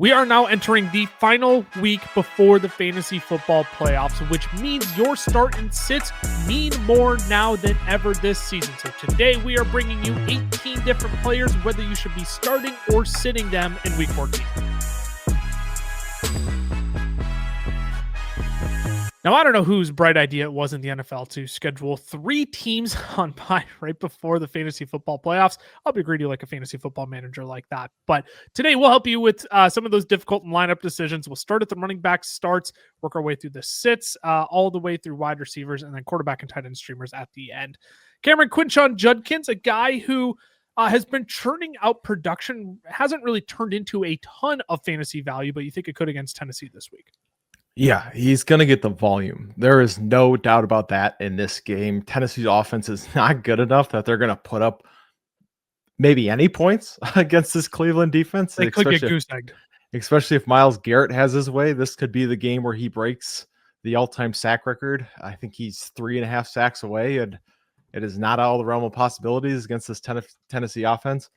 We are now entering the final week before the fantasy football playoffs, which means your start and sits mean more now than ever this season. So today we are bringing you 18 different players, whether you should be starting or sitting them in week 14. Now, I don't know whose bright idea it was in the NFL to schedule 3 teams on bye right before the fantasy football playoffs. I'll be greedy like a fantasy football manager like that. But today we'll help you with some of those difficult lineup decisions. We'll start at the running back starts, work our way through the sits, all the way through wide receivers, and then quarterback and tight end streamers at the end. Cameron, Quinshon Judkins, a guy who has been churning out production, hasn't really turned into a ton of fantasy value, but you think it could against Tennessee this week. Yeah, he's going to get the volume. There is no doubt about that in this game. Tennessee's offense is not good enough that they're going to put up maybe any points against this Cleveland defense. They could get goose-egged. Especially if Myles Garrett has his way. This could be the game where he breaks the all-time sack record. I think he's 3.5 sacks away, and it is not out of the realm of possibilities against this Tennessee offense.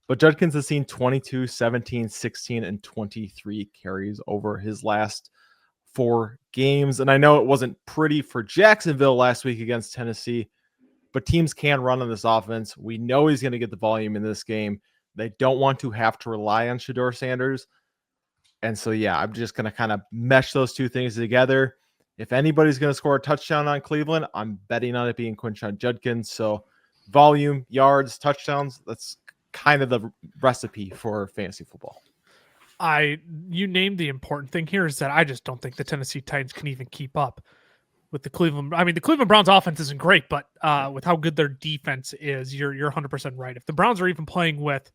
But Judkins has seen 22, 17, 16, and 23 carries over his last 4 games. And I know it wasn't pretty for Jacksonville last week against Tennessee, but teams can run on this offense. We know he's going to get the volume in this game. They don't want to have to rely on Shedeur Sanders. And so, yeah, I'm just going to kind of mesh those two things together. If anybody's going to score a touchdown on Cleveland, I'm betting on it being Quinshon Judkins. So volume, yards, touchdowns, that's kind of the recipe for fantasy football. You named the important thing here is that I just don't think the Tennessee Titans can even keep up with the Cleveland. I mean, the Cleveland Browns offense isn't great, but with how good their defense is, you're 100% right. If the Browns are even playing with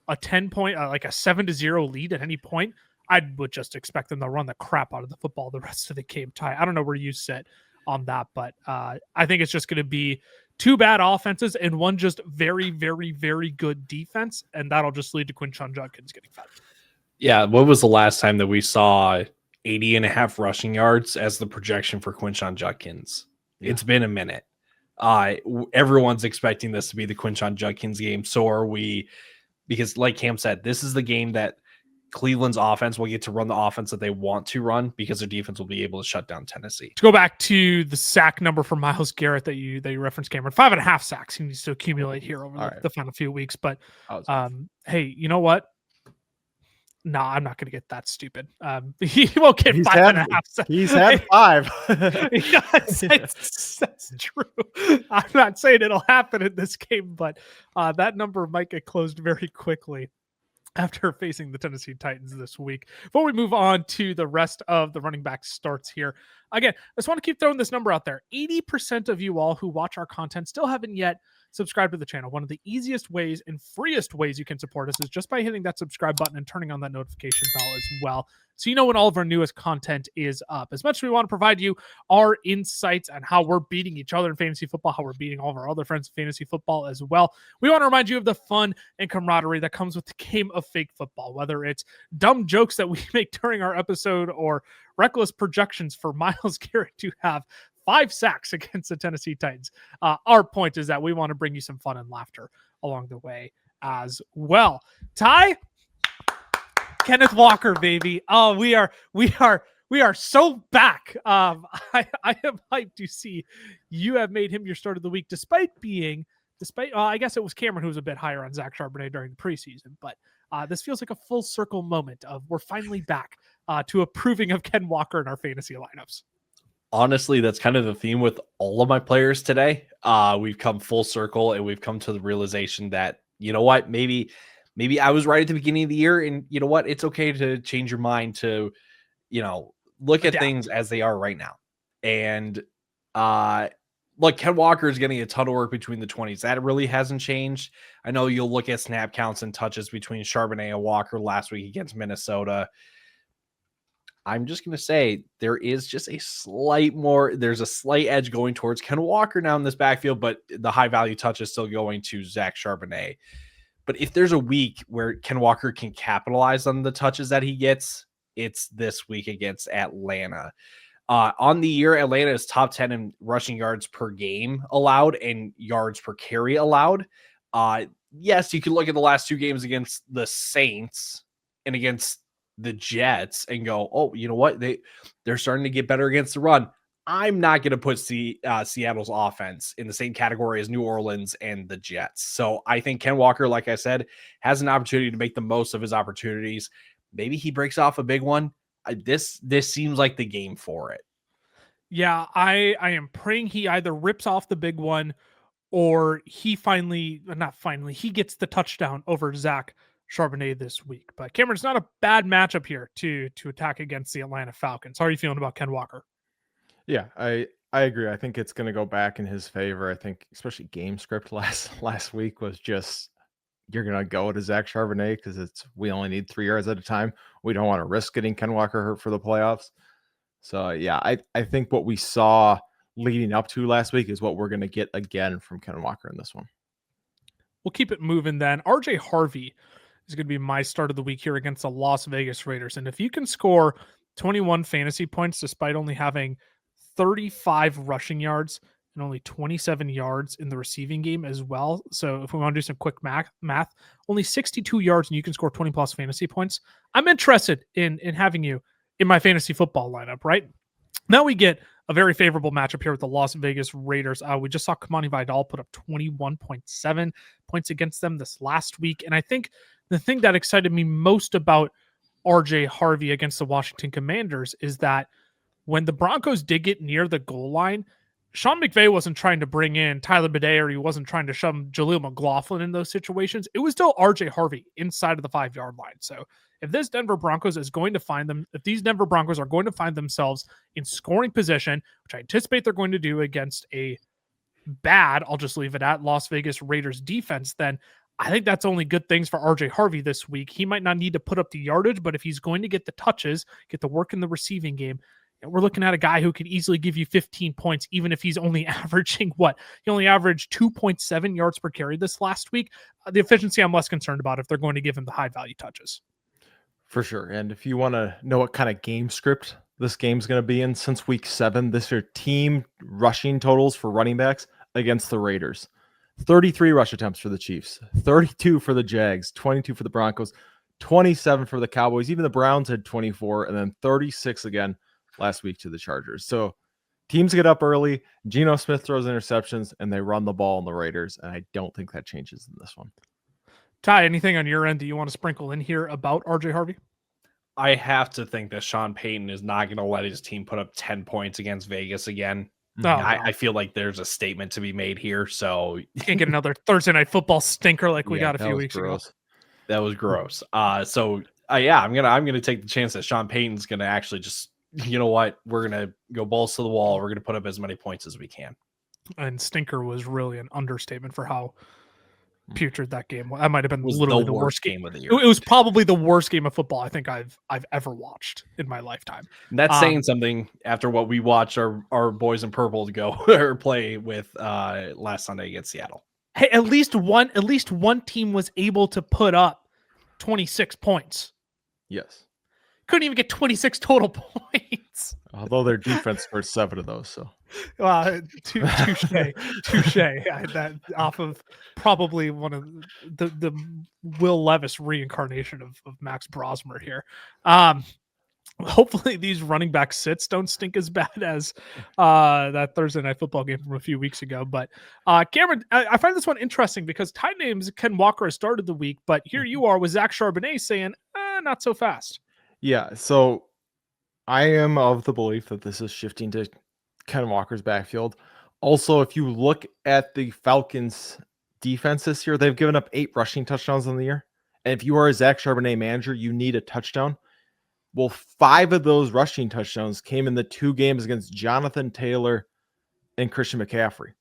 a 10-point, like a 7-0 lead at any point, I would just expect them to run the crap out of the football the rest of the game. Ty, I don't know where you sit on that, but I think it's just going to be 2 bad offenses and one just very, very, very good defense, and that'll just lead to Quinshon Judkins getting fed. Yeah, what was the last time that we saw 80.5 rushing yards as the projection for Quinshon Judkins? Yeah. It's been a minute. Everyone's expecting this to be the Quinshon Judkins game. So are we, because like Cam said, this is the game that Cleveland's offense will get to run the offense that they want to run because their defense will be able to shut down Tennessee. To go back to the sack number for Myles Garrett that you referenced, Cameron, 5.5 sacks he needs to accumulate here over the final few weeks. But hey, you know what? No, I'm not going to get that stupid. He won't get 5.5. He's had 5. That's true. I'm not saying it'll happen in this game, but that number might get closed very quickly after facing the Tennessee Titans this week. Before we move on to the rest of the running back starts here, again, I just want to keep throwing this number out there. 80% of you all who watch our content still haven't yet subscribed to the channel. One of the easiest ways and freest ways you can support us is just by hitting that subscribe button and turning on that notification bell as well, so you know when all of our newest content is up. As much as we want to provide you our insights on how we're beating each other in fantasy football, how we're beating all of our other friends in fantasy football as well, we want to remind you of the fun and camaraderie that comes with the game of fake football, whether it's dumb jokes that we make during our episode or reckless projections for Myles Garrett to have 5 sacks against the Tennessee Titans. Our point is that we want to bring you some fun and laughter along the way as well. Ty, Kenneth Walker, baby. Oh, we are so back. I am hyped to see you have made him your start of the week, despite I guess it was Cameron who was a bit higher on Zach Charbonnet during the preseason, but this feels like a full circle moment of we're finally back to approving of Ken Walker in our fantasy lineups. Honestly, that's kind of the theme with all of my players today. We've come full circle and we've come to the realization that, you know what, maybe I was right at the beginning of the year, and you know what, it's okay to change your mind to, look at things as they are right now. And look, Ken Walker is getting a ton of work between the 20s. That really hasn't changed. I know you'll look at snap counts and touches between Charbonnet and Walker last week against Minnesota. I'm just going to say there's a slight edge going towards Ken Walker now in this backfield, but the high value touch is still going to Zach Charbonnet. But if there's a week where Ken Walker can capitalize on the touches that he gets, it's this week against Atlanta. On the year, Atlanta is top 10 in rushing yards per game allowed and yards per carry allowed. Yes, you can look at the last 2 games against the Saints and against the Jets and go, oh, you know what? They're starting to get better against the run. I'm not going to put Seattle's offense in the same category as New Orleans and the Jets. So I think Ken Walker, like I said, has an opportunity to make the most of his opportunities. Maybe he breaks off a big one. This seems like the game for it. Yeah, I am praying he either rips off the big one or he he gets the touchdown over Zach Charbonnet this week. But Cameron, it's not a bad matchup here to attack against the Atlanta Falcons. How are you feeling about Ken Walker? Yeah, I agree. I think it's going to go back in his favor. I think especially game script last week was just you're going to go to Zach Charbonnet because we only need 3 yards at a time. We don't want to risk getting Ken Walker hurt for the playoffs. So yeah, I think what we saw leading up to last week is what we're going to get again from Ken Walker in this one. We'll keep it moving then. RJ Harvey is going to be my start of the week here against the Las Vegas Raiders. And if you can score 21 fantasy points despite only having 35 rushing yards and only 27 yards in the receiving game as well. So if we want to do some quick math, only 62 yards and you can score 20 plus fantasy points. I'm interested in having you in my fantasy football lineup, right? Now we get a very favorable matchup here with the Las Vegas Raiders. We just saw Kamani Vidal put up 21.7 points against them this last week. And I think the thing that excited me most about RJ Harvey against the Washington Commanders is that when the Broncos did get near the goal line, Sean McVay wasn't trying to bring in Tyler Bidet or he wasn't trying to shove Jaleel McLaughlin in those situations. It was still RJ Harvey inside of the 5-yard line. So if these Denver Broncos are going to find themselves in scoring position, which I anticipate they're going to do against a bad, I'll just leave it at, Las Vegas Raiders defense, then I think that's only good things for RJ Harvey this week. He might not need to put up the yardage, but if he's going to get the touches, get the work in the receiving game, we're looking at a guy who could easily give you 15 points, even if he's only averaging He only averaged 2.7 yards per carry this last week. The efficiency I'm less concerned about if they're going to give him the high value touches. For sure. And if you want to know what kind of game script this game's going to be in since week 7, this are team rushing totals for running backs against the Raiders. 33 rush attempts for the Chiefs, 32 for the Jags, 22 for the Broncos, 27 for the Cowboys. Even the Browns had 24, and then 36 again last week to the Chargers. So teams get up early. Geno Smith throws interceptions, and they run the ball on the Raiders, and I don't think that changes in this one. Ty, anything on your end that you want to sprinkle in here about RJ Harvey? I have to think that Sean Payton is not going to let his team put up 10 points against Vegas again. No, I feel like there's a statement to be made here. So can't get another Thursday night football stinker like we got a few weeks ago. That was gross. Yeah, I'm gonna take the chance that Sean Payton's gonna actually just, you know what, we're gonna go balls to the wall. We're gonna put up as many points as we can. And stinker was really an understatement for how putrid that game was. That might have been literally the worst game of the year. It was probably the worst game of football I think I've ever watched in my lifetime. And that's saying something after what we watched our boys in purple to go or play with last Sunday against Seattle. Hey, at least one team was able to put up 26 points. Yes. Couldn't even get 26 total points. Although their defense scored 7 of those, so. Touche. That off of probably one of the Will Levis reincarnation of Max Brosmer here. Hopefully these running back sits don't stink as bad as that Thursday night football game from a few weeks ago. But Cameron, I find this one interesting because Tide names Ken Walker has started the week, but here you are with Zach Charbonnet saying, not so fast. Yeah, so I am of the belief that this is shifting to Ken Walker's backfield. Also, if you look at the Falcons' defense this year, they've given up 8 rushing touchdowns in the year. And if you are a Zach Charbonnet manager, you need a touchdown. Well, 5 of those rushing touchdowns came in the 2 games against Jonathan Taylor and Christian McCaffrey.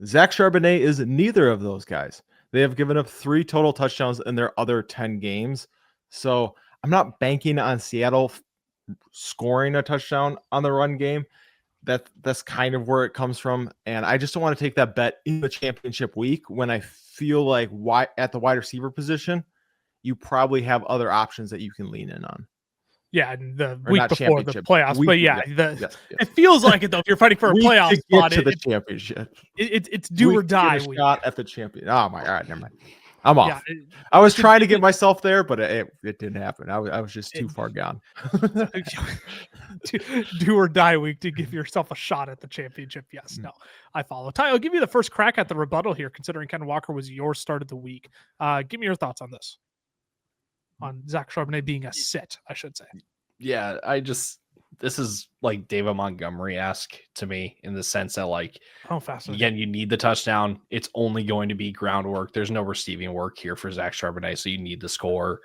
Zach Charbonnet is neither of those guys. They have given up 3 total touchdowns in their other 10 games. So I'm not banking on Seattle scoring a touchdown on the run game. That's kind of where it comes from. And I just don't want to take that bet in the championship week when I feel like at the wide receiver position, you probably have other options that you can lean in on. Yeah, and the week before the playoffs. Yes. It feels like it though. If you're fighting for a playoff spot, to the championship, it's do or die. Shot at the champion. Oh my God, never mind. I'm Yeah, off. I was trying to get it- myself there, but it didn't happen. I was just too far gone. do or die week to give yourself a shot at the championship. Yes, no, I follow. Ty, I'll give you the first crack at the rebuttal here, considering Ken Walker was your start of the week. Give me your thoughts on this. On Zach Charbonnet being a sit, I should say. Yeah, this is like David Montgomery-esque to me in the sense that, like, Oh, fascinating. again, you need the touchdown. It's only going to be groundwork. There's no receiving work here for Zach Charbonnet, so you need the score.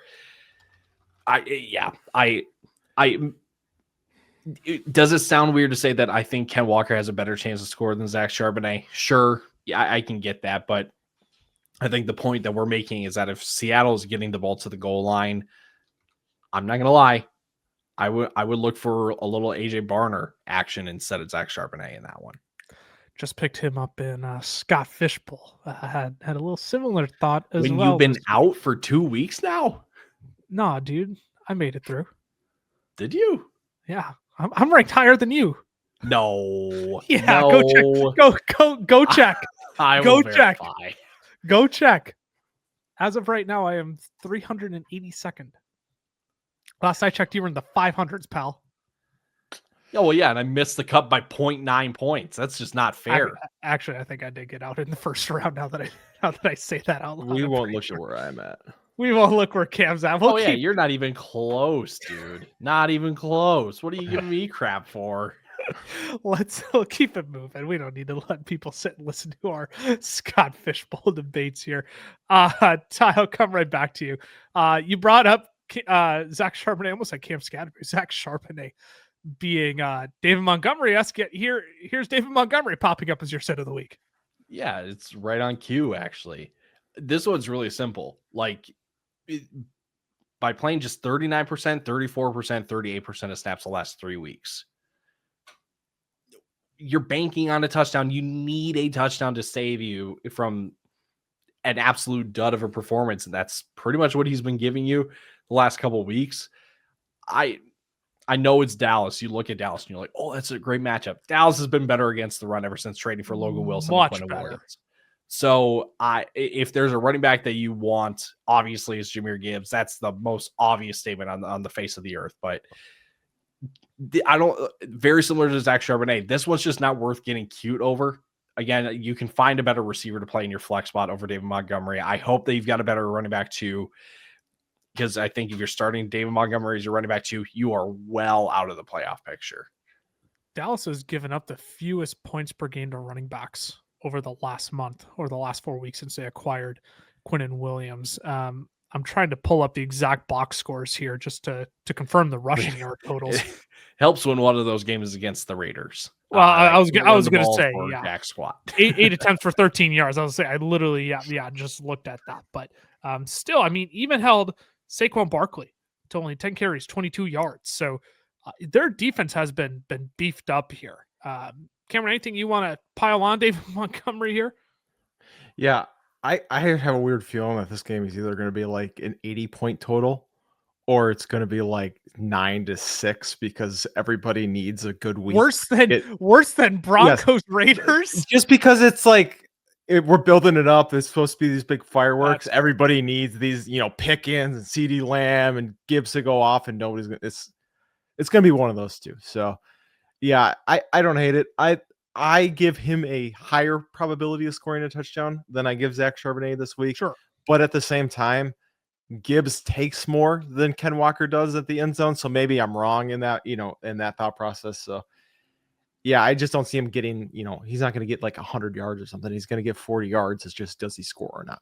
Does it sound weird to say that I think Ken Walker has a better chance to score than Zach Charbonnet? Sure. Yeah, I can get that. But I think the point that we're making is that if Seattle is getting the ball to the goal line, I'm not going to lie, I would look for a little AJ Barner action instead of Zach Charbonnet in that one. Just picked him up in Scott Fishbowl. Had a little similar thought as when well. You've been out for 2 weeks now? Nah, dude. I made it through. Did you? Yeah. I'm ranked higher than you. No. Yeah, no. Go check. I Go will check. verify. Go check. As of right now, I am 382nd. Last I checked, you were in the 500s, pal. Oh, well, yeah, and I missed the cut by 0.9 points. That's just not fair. Actually, I think I did get out in the first round. Now that I say that out loud, We won't look at where I'm at. We won't look where Cam's at. We'll yeah, you're not even close, dude. Not even close. What are you giving me crap for? We'll keep it moving. We don't need to let people sit and listen to our Scott Fishbowl debates here. Ty, I'll come right back to you. You brought up Zach Charbonnet. I almost like Cam Scatterbury. Zach Charbonnet being David Montgomery-esque. Here's David Montgomery popping up as your set of the week. Yeah, it's right on cue, actually. This one's really simple. Like, by playing just 39%, 34%, 38% of snaps the last 3 weeks, you're banking on a touchdown. You need a touchdown to save you from an absolute dud of a performance. And that's pretty much what he's been giving you the last couple of weeks. I know it's Dallas. You look at Dallas and you're like, oh, that's a great matchup. Dallas has been better against the run ever since trading for Logan Wilson. Much and better. Williams. So if there's a running back that you want, obviously it's Jahmyr Gibbs. That's the most obvious statement on the face of the earth. But very similar to Zach Charbonnet. This one's just not worth getting cute over. Again, you can find a better receiver to play in your flex spot over David Montgomery. I hope that you've got a better running back too, because I think if you're starting David Montgomery as your running back too, you are well out of the playoff picture. Dallas has given up the fewest points per game to running backs over the last month or the last 4 weeks since they acquired Quinnen Williams. I'm trying to pull up the exact box scores here just to confirm the rushing yard totals. It helps when one of those games is against the Raiders. Well, I was going to say, Jack squat. 8 attempts for 13 yards. I was say I literally, just looked at that. But still, I mean, even held Saquon Barkley to only 10 carries, 22 yards. So their defense has been beefed up here. Cameron, anything you want to pile on David Montgomery here? Yeah, I have a weird feeling that this game is either going to be like an 80-point total or it's going to be like 9-6 because everybody needs a good week. Worse than Broncos Raiders? Just because it's like we're building it up. It's supposed to be these big fireworks. Everybody needs these, Pickens and CeeDee Lamb and Gibbs to go off, and nobody's going to. It's going to be one of those two. So, yeah, I don't hate it. I give him a higher probability of scoring a touchdown than I give Zach Charbonnet this week. Sure. But at the same time, Gibbs takes more than Ken Walker does at the end zone. So maybe I'm wrong in that, in that thought process. So yeah, I just don't see him getting, he's not going to get like 100 yards or something. He's going to get 40 yards. It's just, does he score or not?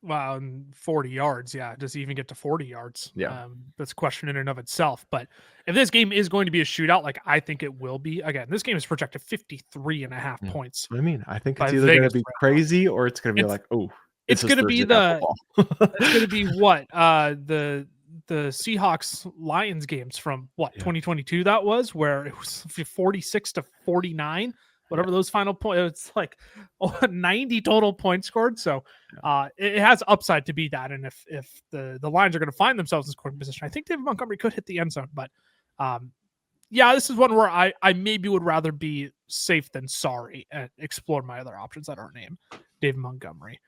Well, 40 yards. Yeah. Does he even get to 40 yards? Yeah. That's a question in and of itself. But if this game is going to be a shootout, like I think it will be, again, this game is projected 53.5 points. What do you mean? I think it's either going to be crazy or it's going to be like, oh, it's going to be it's going to be what? The Seahawks Lions games from 2022 that was, where it was 46-49. Whatever those final points, it's like 90 total points scored. So it has upside to be that. And if the Lions are going to find themselves in scoring position, I think David Montgomery could hit the end zone. But this is one where I maybe would rather be safe than sorry and explore my other options that aren't named David Montgomery.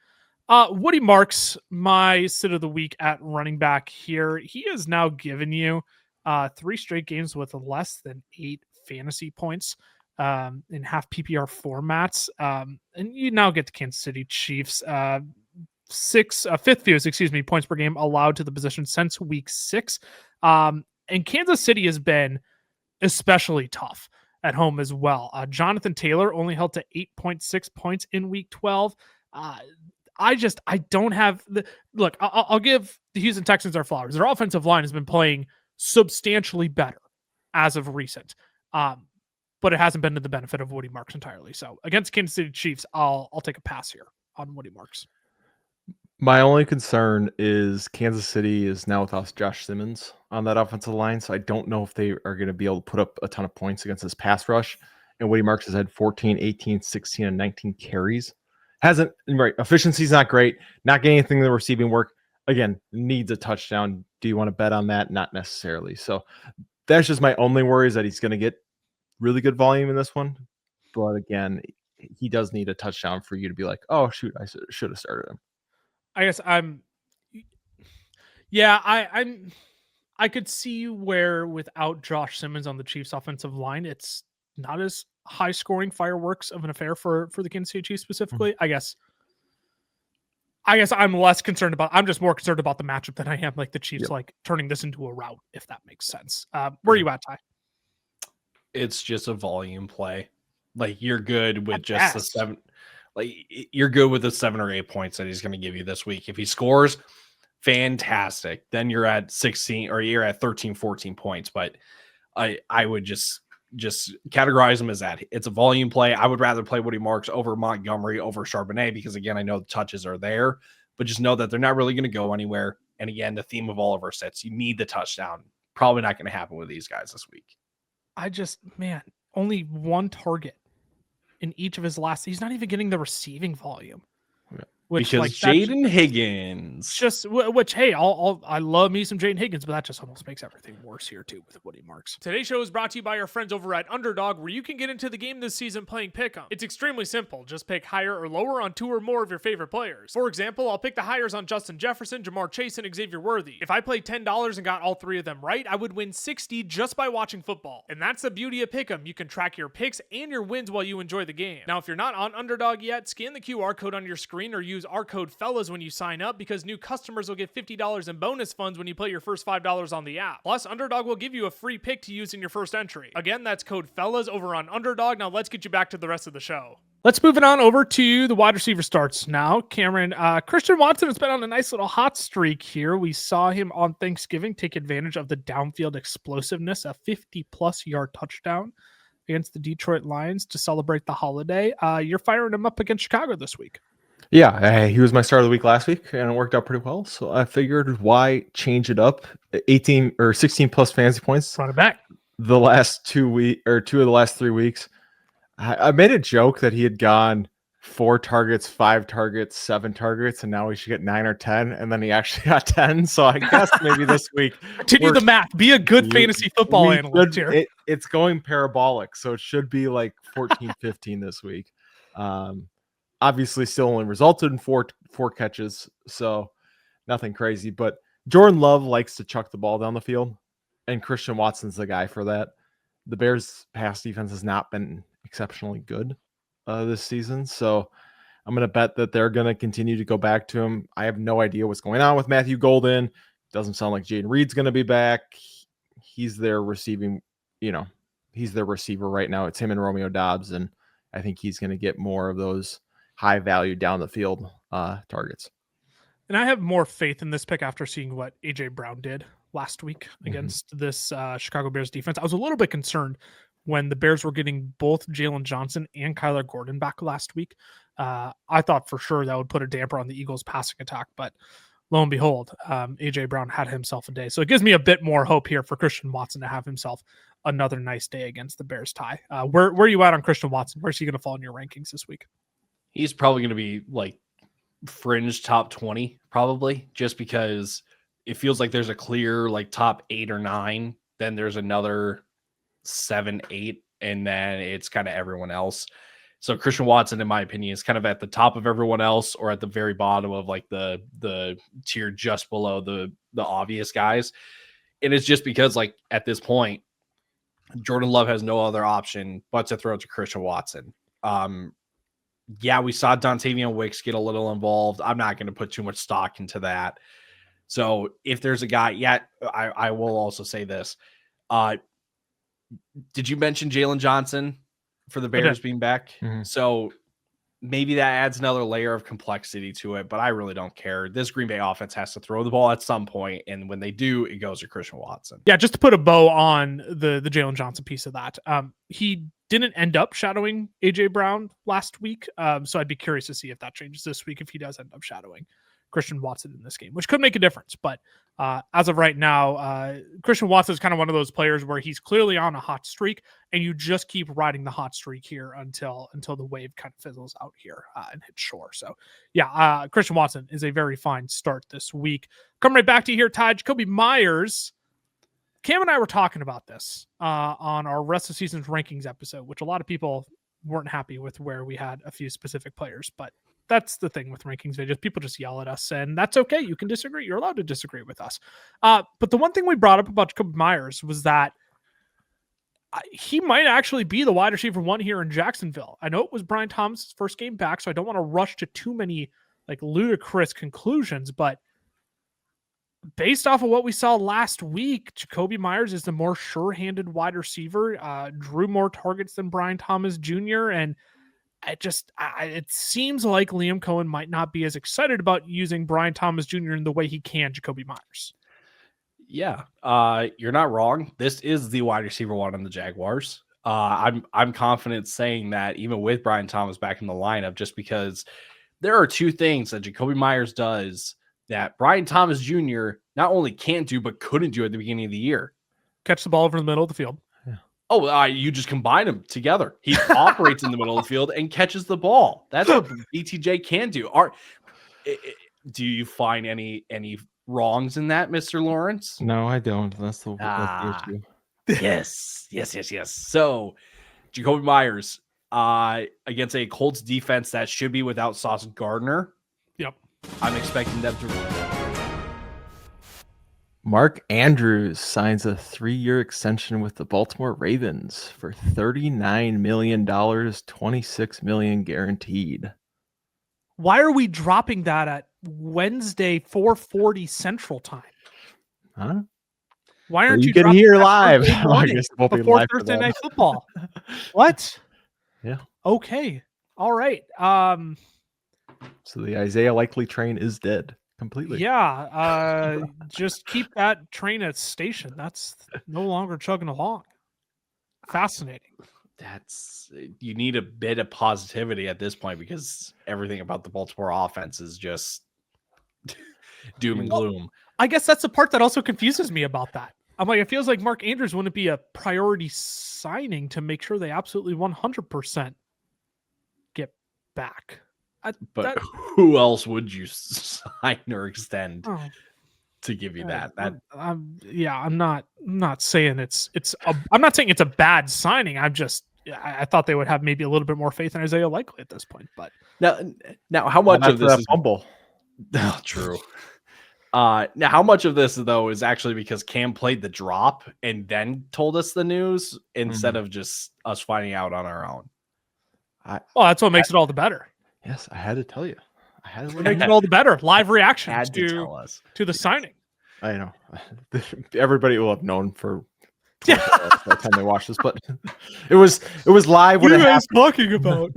Woody Marks, my sit of the week at running back here. He has now given you 3 straight games with less than 8 fantasy points in half PPR formats. And you now get the Kansas City Chiefs. Fifth fewest, points per game allowed to the position since week 6. And Kansas City has been especially tough at home as well. Jonathan Taylor only held to 8.6 points in week 12. I don't have the look. I'll give the Houston Texans their flowers. Their offensive line has been playing substantially better as of recent, but it hasn't been to the benefit of Woody Marks entirely. So against Kansas City Chiefs, I'll take a pass here on Woody Marks. My only concern is Kansas City is now without Josh Simmons on that offensive line, so I don't know if they are going to be able to put up a ton of points against this pass rush. And Woody Marks has had 14, 18, 16, and 19 carries. Efficiency's not great. Not getting anything in the receiving work. Again, needs a touchdown. Do you want to bet on that? Not necessarily. So that's just my only worry, is that he's going to get really good volume in this one. But again, he does need a touchdown for you to be like, oh, shoot, I should have started him. I guess I could see where without Josh Simmons on the Chiefs offensive line, it's not as high scoring fireworks of an affair for the Kansas City Chiefs specifically. I guess I'm less concerned about, I'm just more concerned about the matchup than I am like the Chiefs, like turning this into a rout, if that makes sense. Where are you at, Ty? It's just a volume play. Like, you're good with just the 7. Like, you're good with the 7 or 8 points that he's going to give you this week. If he scores, fantastic. Then you're at 16 or you're at 13, 14 points. But I would just categorize him as that. It's a volume play. I would rather play Woody Marks over Montgomery, over Charbonnet, because again, I know the touches are there, but just know that they're not really going to go anywhere. And again, the theme of all of our sets, you need the touchdown. Probably not going to happen with these guys this week. Only 1 target in each of his last. He's not even getting the receiving volume. Because Jaden Higgins, hey, I love me some Jaden Higgins, but that just almost makes everything worse here too with Woody Marks. Today's show is brought to you by our friends over at Underdog, where you can get into the game this season playing Pick'em. It's extremely simple. Just pick higher or lower on 2 or more of your favorite players. For example, I'll pick the highers on Justin Jefferson, Jamar Chase, and Xavier Worthy. If I played $10 and got all 3 of them right, I would win $60 just by watching football. And that's the beauty of Pick'em. You can track your picks and your wins while you enjoy the game. Now, if you're not on Underdog yet, scan the QR code on your screen or use our code FELLAS when you sign up, because new customers will get $50 in bonus funds when you put your first $5 on the app. Plus, Underdog will give you a free pick to use in your first entry. Again, that's code FELLAS over on Underdog. Now let's get you back to the rest of the show. Let's move it on over to the wide receiver starts now. Cameron, Christian Watson has been on a nice little hot streak here. We saw him on Thanksgiving take advantage of the downfield explosiveness, a 50-plus yard touchdown against the Detroit Lions to celebrate the holiday. You're firing him up against Chicago this week. Yeah, he was my start of the week last week, and it worked out pretty well. So I figured, why change it up? 18 or 16 plus fantasy points. Run it back. The last 2 of the last 3 weeks. I made a joke that he had gone 4 targets, 5 targets, 7 targets, and now he should get 9 or 10, and then he actually got 10. So I guess maybe this week. Continue the math. Be a good fantasy football analyst here. It's going parabolic, so it should be like 14, 15 this week. Obviously still only resulted in four catches, so nothing crazy. But Jordan Love likes to chuck the ball down the field, and Christian Watson's the guy for that. The Bears' pass defense has not been exceptionally good this season, so I'm going to bet that they're going to continue to go back to him. I have no idea what's going on with Matthew Golden. Doesn't sound like Jaden Reed's going to be back. He's their receiving, he's their receiver right now. It's him and Romeo Doubs, and I think he's going to get more of those high value down the field targets. And I have more faith in this pick after seeing what AJ Brown did last week against this Chicago Bears defense. I was a little bit concerned when the Bears were getting both Jalen Johnson and Kyler Gordon back last week. I thought for sure that would put a damper on the Eagles' passing attack, but lo and behold, AJ Brown had himself a day. So it gives me a bit more hope here for Christian Watson to have himself another nice day against the Bears. Ty, where are you at on Christian Watson? Where's he going to fall in your rankings this week? He's probably going to be like fringe top 20, probably, just because it feels like there's a clear like top 8 or 9. Then there's another 7, 8, and then it's kind of everyone else. So Christian Watson, in my opinion, is kind of at the top of everyone else, or at the very bottom of like the tier just below the obvious guys. And it's just because, like, at this point, Jordan Love has no other option but to throw to Christian Watson. Yeah, we saw Dontavian Wicks get a little involved. I'm not going to put too much stock into that. So if there's a guy, I will also say this. Did you mention Jalen Johnson for the Bears being back? Mm-hmm. So maybe that adds another layer of complexity to it, but I really don't care. This Green Bay offense has to throw the ball at some point, and when they do, it goes to Christian Watson. Yeah, just to put a bow on the Jalen Johnson piece of that. He didn't end up shadowing AJ Brown last week, so I'd be curious to see if that changes this week if he does end up shadowing Christian Watson in this game, which could make a difference. But as of right now, Christian Watson is kind of one of those players where he's clearly on a hot streak, and you just keep riding the hot streak here until the wave kind of fizzles out here and hits shore. So yeah, Christian Watson is a very fine start this week. Come right back to you here, Ty. Jacoby Myers. Cam and I were talking about this on our rest of season's rankings episode, which a lot of people weren't happy with where we had a few specific players, but that's the thing with rankings videos. People just yell at us, and that's okay. You can disagree. You're allowed to disagree with us. But the one thing we brought up about Jacoby Myers was that he might actually be the wide receiver one here in Jacksonville. I know it was Brian Thomas' first game back, so I don't want to rush to too many like ludicrous conclusions, but based off of what we saw last week, Jacoby Myers is the more sure-handed wide receiver, drew more targets than Brian Thomas Jr., and it seems like Liam Cohen might not be as excited about using Brian Thomas Jr. in the way he can Jacoby Myers. Yeah, you're not wrong. This is the wide receiver one on the Jaguars. I'm confident saying that even with Brian Thomas back in the lineup, just because there are two things that Jacoby Myers does that Brian Thomas Jr. not only can't do, but couldn't do at the beginning of the year. Catch the ball over the middle of the field. Yeah. Oh, you just combine them together. He operates in the middle of the field and catches the ball. That's what BTJ can do. Do you find any wrongs in that, Mr. Lawrence? No, I don't. That's the issue. Yes. So, Jacoby Myers against a Colts defense that should be without Sauce Gardner. Yep. I'm expecting them to. Mark Andrews signs a 3-year extension with the Baltimore Ravens for $39 million, $26 million guaranteed. Why are we dropping that at Wednesday, 4:40 Central Time? Huh? Why aren't you can hear live? I guess it won't before Thursday Night Football? What? Yeah. Okay. All right. So the Isaiah Likely train is dead completely. Yeah. Just keep that train at station. That's no longer chugging along. Fascinating. You need a bit of positivity at this point because everything about the Baltimore offense is just doom and gloom. I guess that's the part that also confuses me about that. I'm like, it feels like Mark Andrews wouldn't be a priority signing to make sure they absolutely 100% get back. But who else would you sign or extend to give you that? I'm not saying I'm not saying it's a bad signing. I thought they would have maybe a little bit more faith in Isaiah Likely at this point. But now how much of this is fumble? Oh, true. Now, how much of this though is actually because Cam played the drop and then told us the news instead of just us finding out on our own? That's what makes it all the better. Yes, I had to tell you. It makes it all the better. Live reactions to the signing. I know. Everybody will have known for by the time they watch this, but it was live when it happened. Talking about.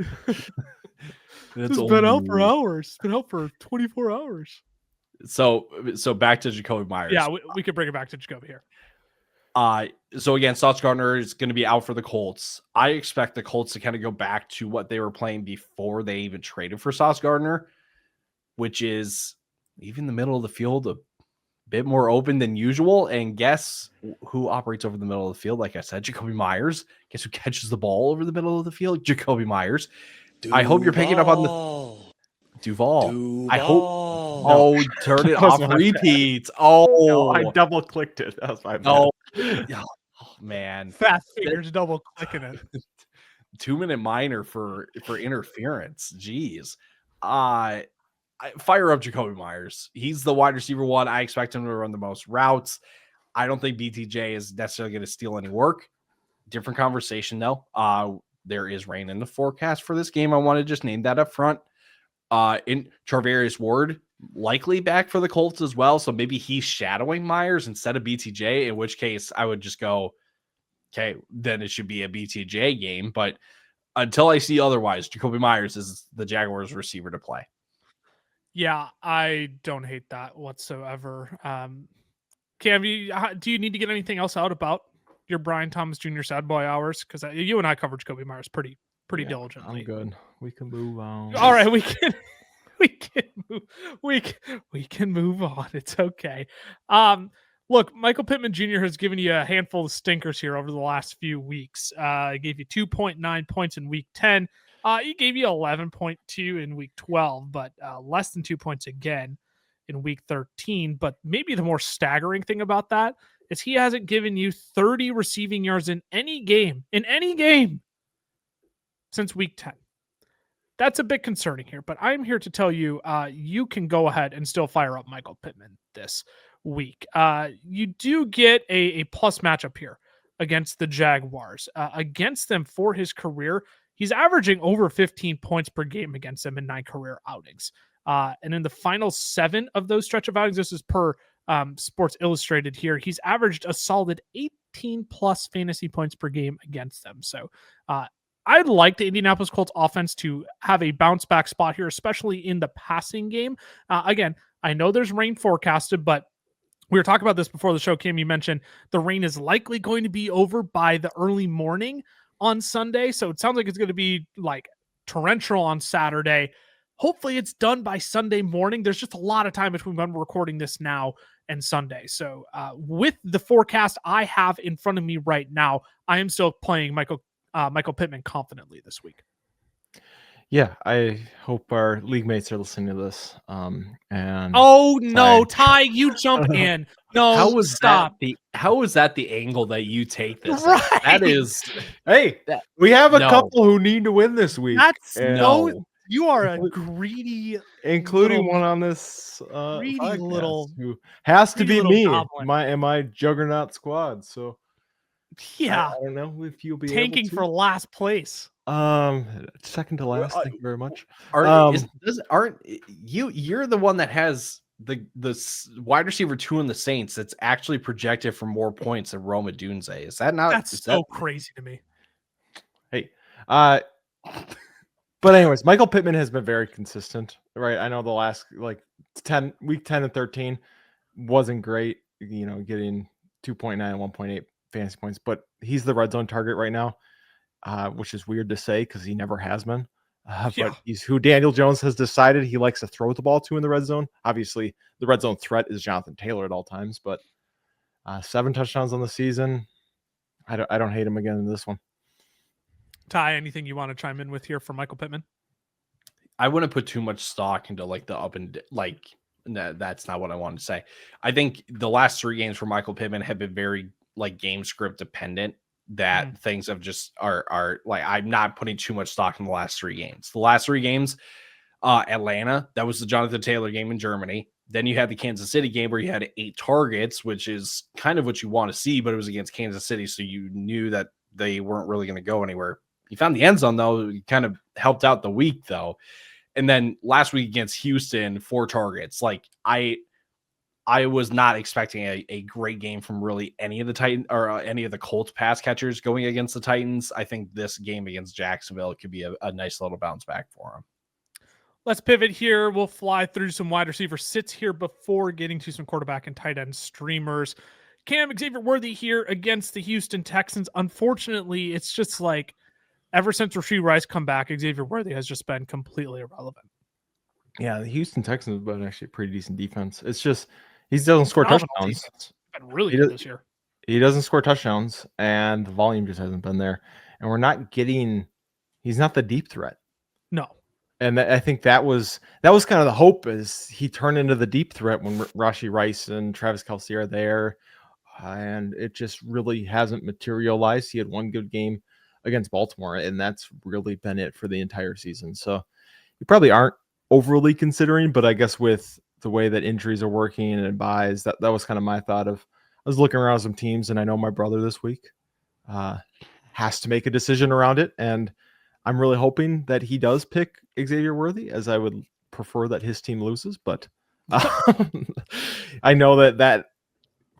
It's been out for hours. It's been out for 24 hours. So back to Jacoby Myers. Yeah, we could bring it back to Jacoby here. So again, Sauce Gardner is going to be out for the Colts. I expect the Colts to kind of go back to what they were playing before they even traded for Sauce Gardner, which is even the middle of the field a bit more open than usual. And guess who operates over the middle of the field? Like I said, Jacoby Myers. Guess who catches the ball over the middle of the field? Jacoby Myers. Duval. I hope you're picking up on the Duval. I hope. No. Turn it off. Repeats. No, I double clicked it. That was my bad. Oh man, Fast fingers double clicking it. 2-minute minor for interference. Jeez. Fire up Jacoby Myers. He's the wide receiver one. I expect him to run the most routes. I don't think BTJ is necessarily going to steal any work. Different conversation though. There is rain in the forecast for this game. I want to just name that up front. In Charvarius Ward likely back for the Colts as well, so maybe he's shadowing Myers instead of BTJ, in which case I would just go, okay, then it should be a BTJ game. But until I see otherwise, Jacoby Myers is the Jaguars receiver to play. Yeah, I don't hate that whatsoever. Cam, do you need to get anything else out about your Brian Thomas Jr. sad boy hours? Because you and I covered Jacoby Myers pretty diligently. I'm good. We can move on. All right, we can move on. It's okay. Look, Michael Pittman Jr. has given you a handful of stinkers here over the last few weeks. He gave you 2.9 points in week 10. He gave you 11.2 in week 12, but less than 2 points again in week 13. But maybe the more staggering thing about that is he hasn't given you 30 receiving yards in any game since week 10. That's a bit concerning here, but I'm here to tell you, you can go ahead and still fire up Michael Pittman this week. You do get a plus matchup here against the Jaguars. Against them for his career, he's averaging over 15 points per game against them in 9 career outings. And in the final 7 of those stretch of outings, this is per Sports Illustrated here, he's averaged a solid 18 plus fantasy points per game against them. So I'd like the Indianapolis Colts offense to have a bounce back spot here, especially in the passing game. Again, I know there's rain forecasted, but we were talking about this before the show. Cam, you mentioned the rain is likely going to be over by the early morning on Sunday. So it sounds like it's going to be like torrential on Saturday. Hopefully it's done by Sunday morning. There's just a lot of time between when we're recording this now and Sunday. So with the forecast I have in front of me right now, I am still playing Michael Pittman confidently this week. Yeah, I hope our league mates are listening to this. And oh no, Ty, you jump in. No, how was stop. How was that the angle that you take this? Right. That is, we have a couple who need to win this week. That's you are a greedy, including one on this greedy podcast little who has to be me, goblin. my juggernaut squad. So yeah, I don't know if you'll be tanking able to. for last place. Second to last. Thank you very much. Aren't you're the one that has the wide receiver 2 in the Saints that's actually projected for more points than Roma Dunze? Is that not? That's so crazy to me. Hey, but anyways, Michael Pittman has been very consistent, right? I know the last week 10 and 13 wasn't great, getting 2.9 and 1.8 fantasy points, but he's the red zone target right now, which is weird to say because he never has been. But he's who Daniel Jones has decided he likes to throw the ball to in the red zone. Obviously, the red zone threat is Jonathan Taylor at all times, but 7 touchdowns on the season. I don't hate him again in this one. Ty, anything you want to chime in with here for Michael Pittman? I wouldn't put too much stock into the up and no, that's not what I wanted to say. I think the last 3 games for Michael Pittman have been very game script dependent. That things have just are I'm not putting too much stock in the last 3 games. The last 3 games, Atlanta, that was the Jonathan Taylor game in Germany. Then you had the Kansas City game where you had 8 targets, which is kind of what you want to see, but it was against Kansas City, so you knew that they weren't really going to go anywhere. He found the end zone, though. He kind of helped out the week, though. And then last week against Houston, 4 targets. I was not expecting a great game from really any of the Titans or any of the Colts pass catchers going against the Titans. I think this game against Jacksonville could be a nice little bounce back for him. Let's pivot here. We'll fly through some wide receiver sits here before getting to some quarterback and tight end streamers. Cam, Xavier Worthy here against the Houston Texans. Unfortunately, it's just ever since Rashee Rice come back, Xavier Worthy has just been completely irrelevant. Yeah, the Houston Texans have been actually a pretty decent defense. It's just he doesn't score touchdowns. Been really good this year. He doesn't score touchdowns, and the volume just hasn't been there. And we're not getting. He's not the deep threat. No. And I think that was kind of the hope is he turned into the deep threat when Rashee Rice and Travis Kelce are there, and it just really hasn't materialized. He had one good game against Baltimore, and that's really been it for the entire season. So you probably aren't overly considering, but I guess with the way that injuries are working and buys, that was kind of my thought of. I was looking around some teams, and I know my brother this week has to make a decision around it, and I'm really hoping that he does pick Xavier Worthy, as I would prefer that his team loses. But I know that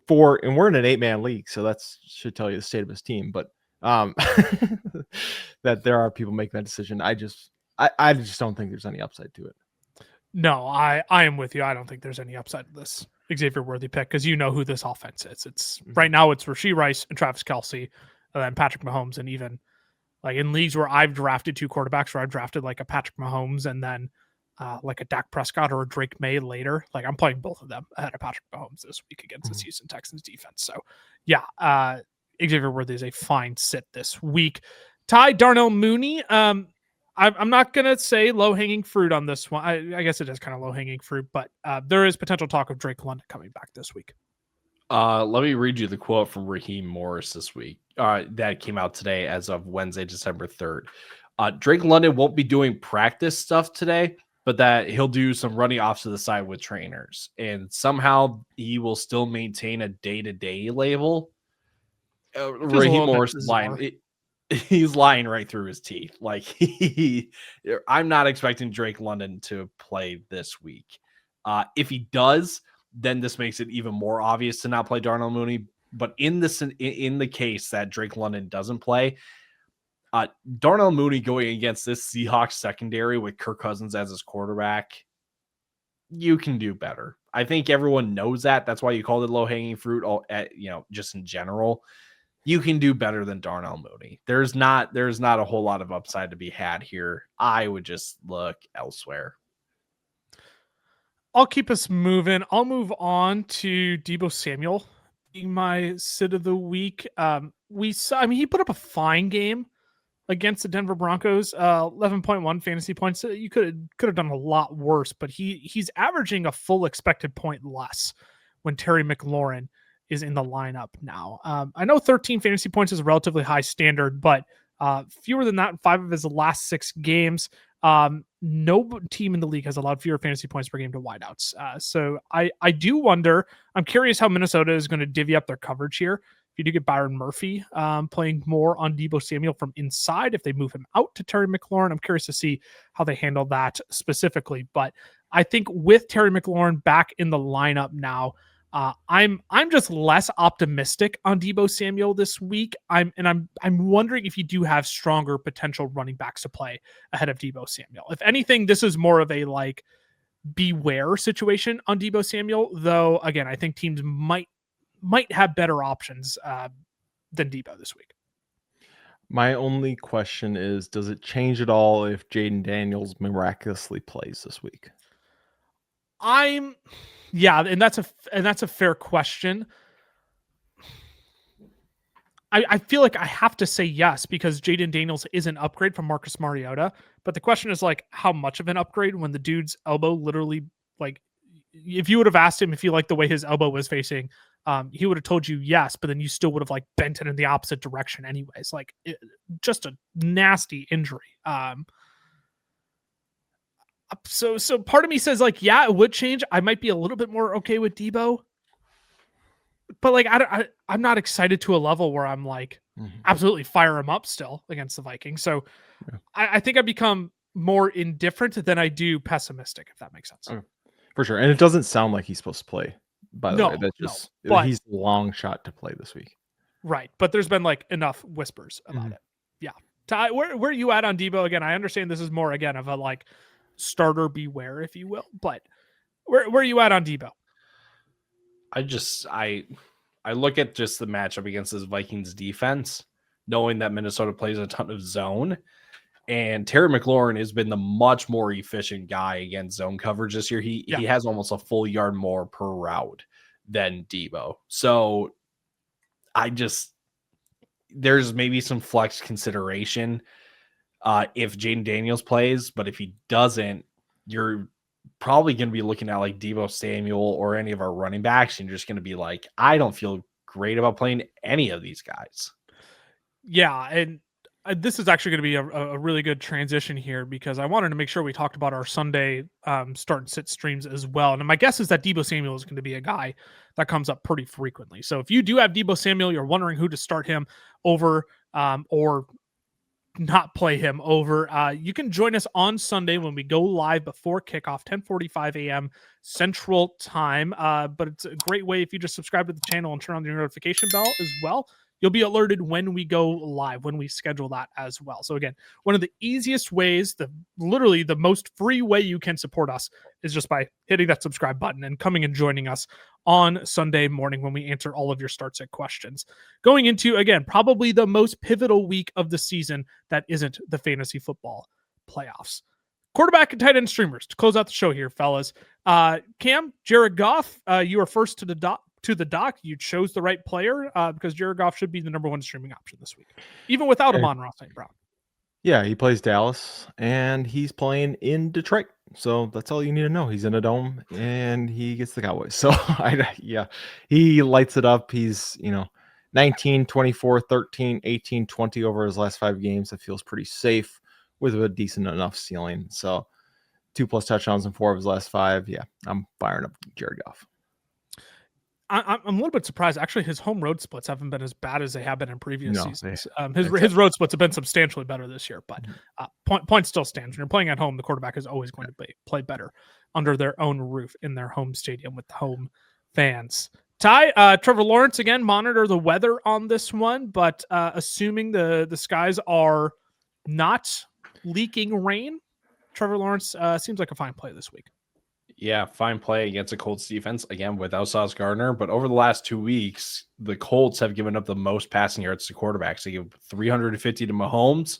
and we're in an 8-man league, so that should tell you the state of his team. But that there are people making that decision. I just don't think there's any upside to it. No, I am with you. I don't think there's any upside to this Xavier Worthy pick because you know who this offense is. It's right now it's Rashee Rice and Travis Kelce, and then Patrick Mahomes, and even like in leagues where I've drafted 2 quarterbacks, where I've drafted like a Patrick Mahomes and then like a Dak Prescott or a Drake May later. Like I'm playing both of them ahead of Patrick Mahomes this week against this Houston Texans defense. So yeah, Xavier Worthy is a fine sit this week. Ty, Darnell Mooney. I'm not going to say low-hanging fruit on this one. I guess it is kind of low-hanging fruit, but there is potential talk of Drake London coming back this week. Let me read you the quote from Raheem Morris this week that came out today as of Wednesday, December 3rd. Drake London won't be doing practice stuff today, but that he'll do some running off to the side with trainers, and somehow he will still maintain a day-to-day label. Raheem Morris line. He's lying right through his teeth. Like I'm not expecting Drake London to play this week. If he does, then this makes it even more obvious to not play Darnell Mooney. But in the case that Drake London doesn't play, Darnell Mooney going against this Seahawks secondary with Kirk Cousins as his quarterback, you can do better. I think everyone knows that. That's why you called it low-hanging fruit. Just in general. You can do better than Darnell Mooney. There's not a whole lot of upside to be had here. I would just look elsewhere. I'll keep us moving. I'll move on to Deebo Samuel being my sit of the week. He put up a fine game against the Denver Broncos, 11.1 fantasy points. You could have done a lot worse, but he's averaging a full expected point less when Terry McLaurin is in the lineup now. I know 13 fantasy points is a relatively high standard, but fewer than that in 5 of his last 6 games. No team in the league has allowed fewer fantasy points per game to wideouts. So I do wonder, I'm curious how Minnesota is going to divvy up their coverage here. If you do get Byron Murphy playing more on Deebo Samuel from inside, if they move him out to Terry McLaurin, I'm curious to see how they handle that specifically. But I think with Terry McLaurin back in the lineup now, I'm just less optimistic on Deebo Samuel this week. I'm wondering if you do have stronger potential running backs to play ahead of Deebo Samuel. If anything, this is more of a like beware situation on Deebo Samuel, though. Again, I think teams might have better options than Deebo this week. My only question is, does it change at all if Jaden Daniels miraculously plays this week? Yeah, and that's a fair question. I feel like I have to say yes because Jaden Daniels is an upgrade from Marcus Mariota, but the question is like how much of an upgrade when the dude's elbow literally, like, if you would have asked him if you liked the way his elbow was facing, he would have told you yes, but then you still would have like bent it in the opposite direction anyways. Like just a nasty injury. So part of me says like, yeah, it would change. I might be a little bit more okay with Deebo, but like, I'm not excited to a level where I'm like, absolutely fire him up still against the Vikings. So yeah. I think I become more indifferent than I do pessimistic, if that makes sense. Okay. For sure. And it doesn't sound like he's supposed to play, by the way. That's just, but he's a long shot to play this week. Right. But there's been like enough whispers about it. Yeah. Ty, where are you at on Deebo? Again, I understand this is more again of a like starter beware, if you will, but where are you at on Deebo? I look at just the matchup against this Vikings defense, knowing that Minnesota plays a ton of zone, and Terry McLaurin has been the much more efficient guy against zone coverage this year. He has almost a full yard more per route than Deebo. So there's maybe some flex consideration if Jaden Daniels plays, but if he doesn't, you're probably going to be looking at like Deebo Samuel or any of our running backs, and you're just going to be like, I don't feel great about playing any of these guys. Yeah, and This is actually going to be a really good transition here because I wanted to make sure we talked about our Sunday start and sit streams as well. And my guess is that Deebo Samuel is going to be a guy that comes up pretty frequently. So if you do have Deebo Samuel, you're wondering who to start him over or not play him over, you can join us on Sunday when we go live before kickoff, 10:45 a.m. Central Time. But it's a great way if you just subscribe to the channel and turn on the notification bell as well. You'll be alerted when we go live, when we schedule that as well. So again, one of the easiest ways, literally the most free way you can support us is just by hitting that subscribe button and coming and joining us on Sunday morning when we answer all of your start set questions. Going into, again, probably the most pivotal week of the season that isn't the fantasy football playoffs. Quarterback and tight end streamers to close out the show here, fellas. Cam, Jared Goff, you are first to the dock. You chose the right player because Jared Goff should be the number one streaming option this week, even without Amon-Ra St. Brown. Yeah, he plays Dallas, and he's playing in Detroit. So that's all you need to know. He's in a dome, and he gets the Cowboys. So, he lights it up. He's, 19, 24, 13, 18, 20 over his last 5 games. That feels pretty safe with a decent enough ceiling. So 2+ touchdowns in 4 of his last 5. Yeah, I'm firing up Jared Goff. I'm a little bit surprised. Actually, his home road splits haven't been as bad as they have been in previous seasons. His road splits have been substantially better this year, but point still stands. When you're playing at home, the quarterback is always going to play better under their own roof in their home stadium with the home fans. Ty, Trevor Lawrence, again, monitor the weather on this one, but assuming the skies are not leaking rain, Trevor Lawrence seems like a fine play this week. Yeah, fine play against a Colts defense, again, without Sauce Gardner. But over the last 2 weeks, the Colts have given up the most passing yards to quarterbacks. They give 350 to Mahomes.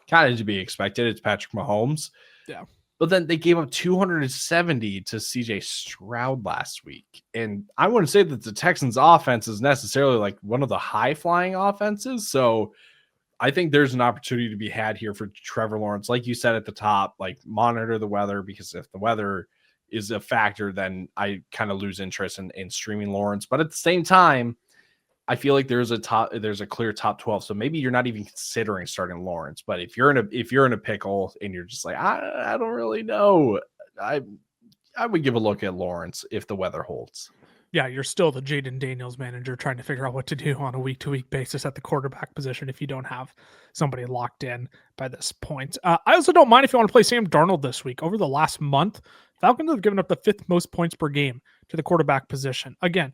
Kind of to be expected. It's Patrick Mahomes. Yeah. But then they gave up 270 to CJ Stroud last week. And I wouldn't say that the Texans offense is necessarily like one of the high-flying offenses. So I think there's an opportunity to be had here for Trevor Lawrence. Like you said at the top, like monitor the weather, because if the weather is a factor, then I kind of lose interest in streaming Lawrence. But at the same time, I feel like there's a clear top 12. So maybe you're not even considering starting Lawrence. But if you're in a pickle and you're just like, I don't really know, I would give a look at Lawrence if the weather holds. Yeah, you're still the Jaden Daniels manager trying to figure out what to do on a week-to-week basis at the quarterback position if you don't have somebody locked in by this point. I also don't mind if you want to play Sam Darnold this week. Over the last month, Falcons have given up the 5th most points per game to the quarterback position. Again,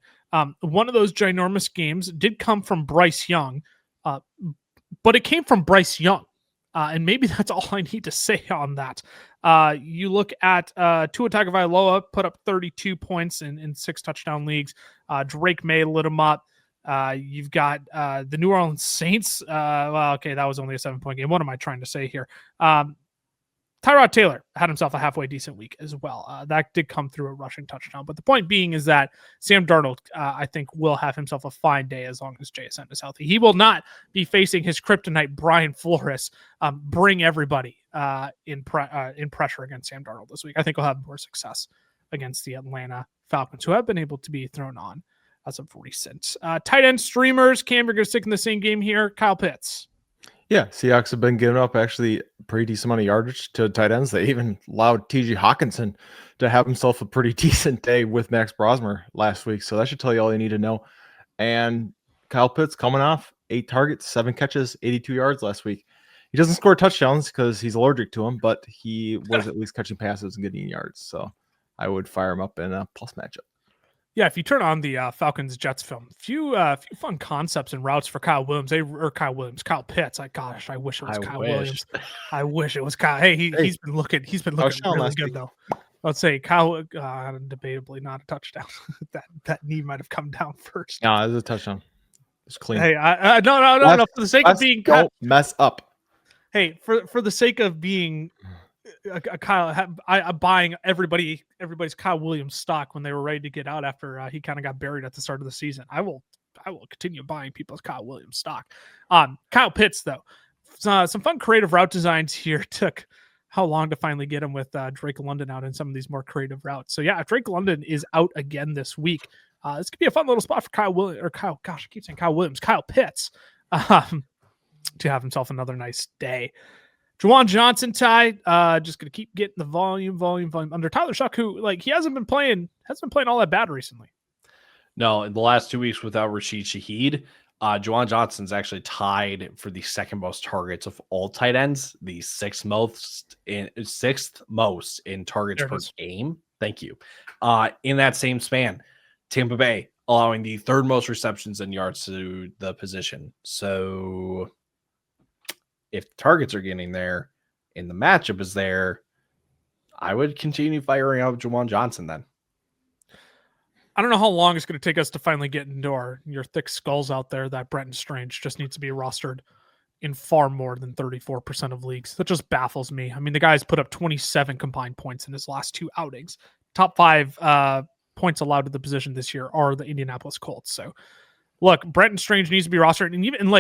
one of those ginormous games did come from Bryce Young, but it came from Bryce Young. And maybe that's all I need to say on that. You look at Tua Tagovailoa put up 32 points in 6 touchdown leagues. Drake May lit him up. You've got the New Orleans Saints. That was only a 7-point game. What am I trying to say here? Tyrod Taylor had himself a halfway decent week as well. That did come through a rushing touchdown. But the point being is that Sam Darnold, I think, will have himself a fine day as long as JSN is healthy. He will not be facing his kryptonite, Brian Flores, bring everybody in pressure against Sam Darnold this week. I think he'll have more success against the Atlanta Falcons, who have been able to be thrown on as of recent. Tight end streamers, Cam, you're going to stick in the same game here. Kyle Pitts. Yeah, Seahawks have been giving up actually a pretty decent amount of yardage to tight ends. They even allowed T.J. Hawkinson to have himself a pretty decent day with Max Brosmer last week. So that should tell you all you need to know. And Kyle Pitts coming off 8 targets, 7 catches, 82 yards last week. He doesn't score touchdowns because he's allergic to them, but he was at least catching passes and getting yards. So I would fire him up in a plus matchup. Yeah, if you turn on the Falcons-Jets film, few fun concepts and routes for Kyle Pitts. Kyle wish it was Kyle Williams. I wish it was Kyle. Hey, he's been looking really good though. Let's say Kyle, debatably not a touchdown. that knee might have come down first. No, it was a touchdown. It's clean. Hey, no. For the sake of being, don't mess up. Hey, for the sake of being. Kyle, buying everybody's Kyle Williams stock when they were ready to get out after he kind of got buried at the start of the season. I will continue buying people's Kyle Williams stock. Kyle Pitts though, some fun creative route designs here. Took how long to finally get him with Drake London out in some of these more creative routes. So yeah, if Drake London is out again this week, this could be a fun little spot for Kyle Williams. Kyle Pitts. to have himself another nice day. Juwan Johnson, Ty, just going to keep getting the volume under Tyler Shuck, who he hasn't been playing all that bad recently. No, in the last 2 weeks without Rashid Shaheed, Juwan Johnson's actually tied for the second most targets of all tight ends, the sixth most in targets per game. Thank you. In that same span, Tampa Bay allowing the third most receptions and yards to the position. So if the targets are getting there and the matchup is there, I would continue firing out Juwan Johnson then. I don't know how long it's going to take us to finally get into your thick skulls out there that Brenton Strange just needs to be rostered in far more than 34% of leagues. That just baffles me. I mean, the guy's put up 27 combined points in his last 2 outings. Top 5 points allowed to the position this year are the Indianapolis Colts. So, look, Brenton Strange needs to be rostered. And even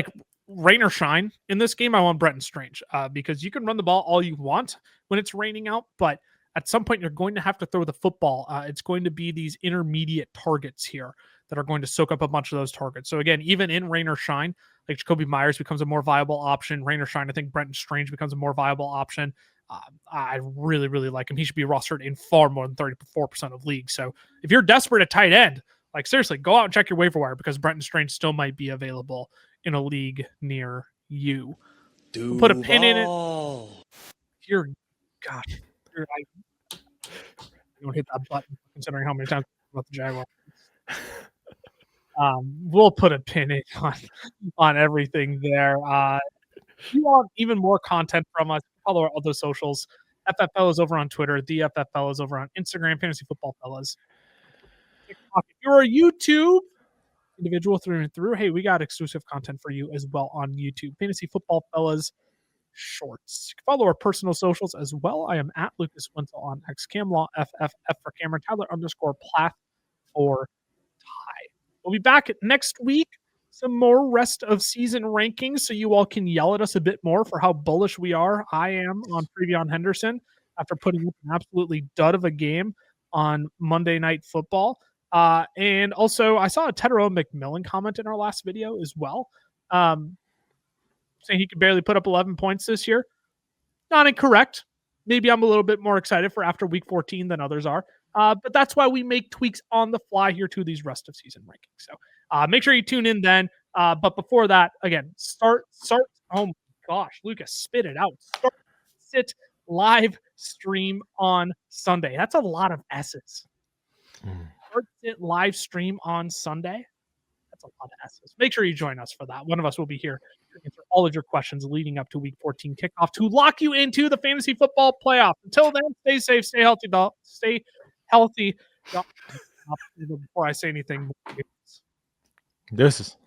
rain or shine in this game, I want Brenton Strange because you can run the ball all you want when it's raining out, but at some point, you're going to have to throw the football. It's going to be these intermediate targets here that are going to soak up a bunch of those targets. So again, even in rain or shine, Jacoby Myers becomes a more viable option. Rain or shine, I think Brenton Strange becomes a more viable option. I really, really like him. He should be rostered in far more than 34% of leagues. So if you're desperate at tight end, seriously, go out and check your waiver wire because Brenton Strange still might be available in a league near you. We'll put a pin in it. Dear God. I don't hit that button considering how many times about the Jaguars. We'll put a pin in on everything there. If you want even more content from us, follow our other socials. FFL is over on Twitter. The FFL is over on Instagram. Fantasy Football Fellas. TikTok. If you're a YouTube individual through and through, hey, we got exclusive content for you as well on YouTube. Fantasy Football Fellas Shorts. Follow our personal socials as well. I am at Lucas Wenzel on X, Camlaw FFF for Cameron, Tyler _Plath for Ty. We'll be back next week. Some more rest of season rankings so you all can yell at us a bit more for how bullish we are. I am on Previon Henderson after putting up an absolutely dud of a game on Monday Night Football. And also, I saw a Tedero McMillan comment in our last video as well. Saying he could barely put up 11 points this year. Not incorrect. Maybe I'm a little bit more excited for after week 14 than others are. But that's why we make tweaks on the fly here to these rest of season rankings. So make sure you tune in then. But before that, again, start. Oh my gosh, Lucas, spit it out. Sit live stream on Sunday. That's a lot of S's. Start sit live stream on Sunday. That's a lot of S's. Make sure you join us for that. One of us will be here to answer all of your questions leading up to week 14 kickoff to lock you into the fantasy football playoff. Until then, stay safe, stay healthy, stay healthy. Before I say anything, Deuces.